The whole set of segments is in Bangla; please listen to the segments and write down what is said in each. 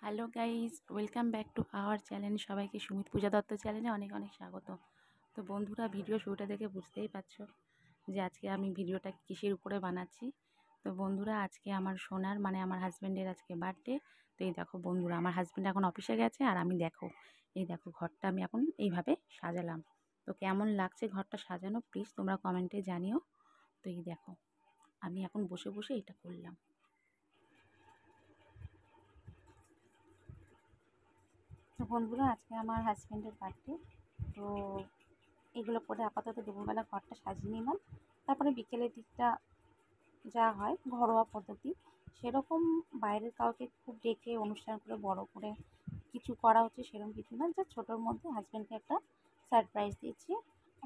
Hello guys, welcome back to our channel. সবাইকে সুমিত পূজা দত্ত চ্যানেলে অনেক অনেক স্বাগত। তো বন্ধুরা, ভিডিও শুরুটা দেখে বুঝতেই পারছো যে আজকে আমি ভিডিওটা কিসের উপরে বানাচ্ছি। তো বন্ধুরা, আজকে আমার সোনার মানে আমার হাজব্যান্ডের আজকে বার্থডে। তো এই দেখো বন্ধুরা, আমার হাজব্যান্ড এখন অফিসে গেছে আর আমি এই দেখো ঘরটা আমি এখন এইভাবে সাজালাম। তো কেমন লাগছে ঘরটা সাজানো প্লিজ তোমরা কমেন্টে জানিও। তো এই দেখো আমি এখন বসে বসে এটা করলাম। তো বন্ধুরা, আজকে আমার হাজব্যান্ডের বার্থডে। তো এগুলো করে আপাতত দুপুরবেলা ঘরটা সাজিয়ে নিলাম। তারপরে বিকেলের দিকটা যা হয় ঘরোয়া পদ্ধতি, সেরকম বাইরের কাউকে খুব ডেকে অনুষ্ঠান করে বড় করে কিছু করা হচ্ছে সেরকম কিছু না। যা ছোটোর মধ্যে হাজব্যান্ডকে একটা সারপ্রাইজ দিয়েছি।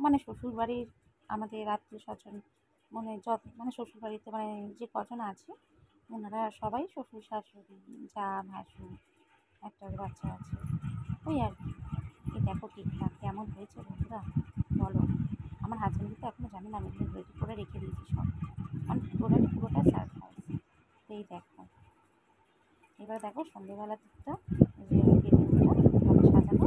মানে শ্বশুরবাড়ির আমাদের আত্মীয় স্বজন মানে শ্বশুরবাড়িতে মানে যে কজন আছে ওনারা সবাই শ্বশুর শাশুড়ি যা ভাসুর একটা বাচ্চা আছে, ওই আর কি। এই দেখো কেকটা কেমন হয়েছে বন্ধুরা বলো। আমার হাজব্যান্ড তো এখনও জানি না, আমি রেডি করে রেখে দিয়েছি সব, মানে পুরোটা সারপ্রাইজ। তো এই দেখো, এবার দেখো সন্ধ্যেবেলার দিকটা যে সাজানো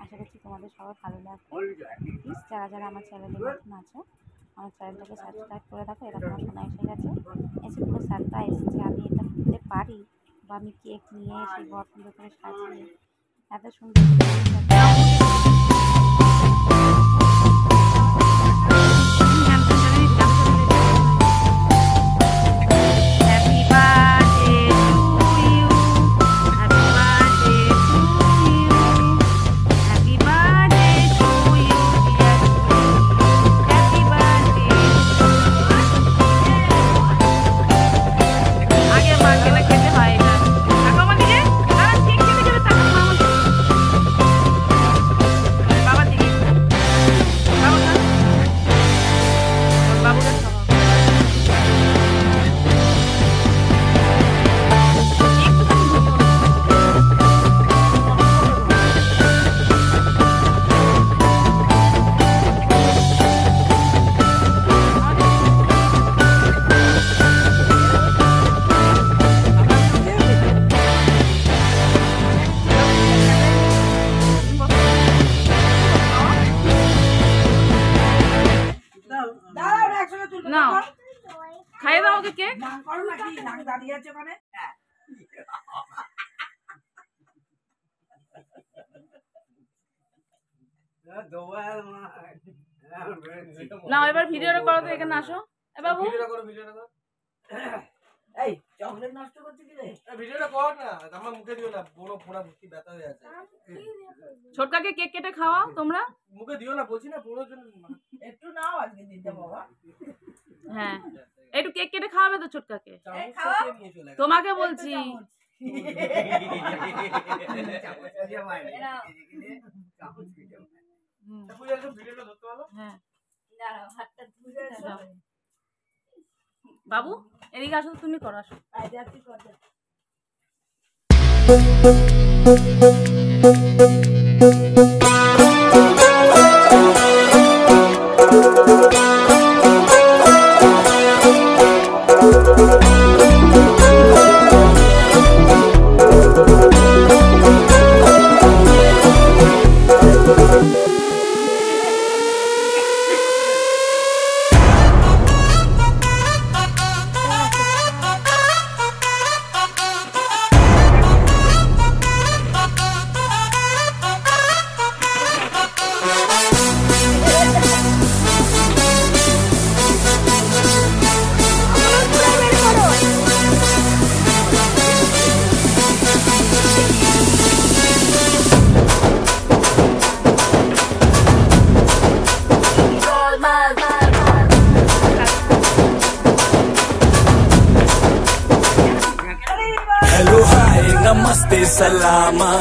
আশা করছি তোমাদের সবার ভালো লাগবে। প্লিজ যারা যারা আমার চ্যানেলে নতুন আছে আমার চ্যানেলটাকে সাবস্ক্রাইব করে দেখো। এরকম আমার শোনা এসে গেছে, এসে পুরো সারপ্রাইজ যে আমি এটা করতে পারি বা আমি কেক নিয়ে এসে ঘর সুন্দর করে সাজিয়ে এত সুন্দর না খাইয়ে দাও ওকে কেক। না এবার ভিডিওটা করো তো, এখানে আসো। এ বাবু ভিডিওটা করো। এই চকলেট নষ্ট করছিস কি রে? ভিডিওটা কর না, আমার মুখে দিও না, বড় পোড়া ভর্তি ব্যথা হয়ে আছে। ছোটকাকে কেক কেটে খাওয়াও তোমরা, মুখে দিও না বলছি না, বড়র জন্য একটু নাও আজকে দিতে বাবা। হ্যাঁ একটু কেক কেটে খাওয়াবে তো ছোটকাকে, তোমাকে বলছি। বাবু এদিকে আসো, তুমি করো, আসো। नमस्ते सलामा,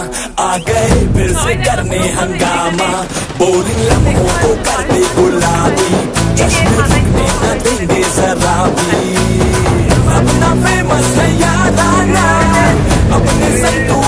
आ गए फिर से करने हंगामा, बोरिंग लम्हों को करते गुलाबी, जश्न रुकने न देंगे जरा भी। अपना फेमस है याद आना, अपने संतों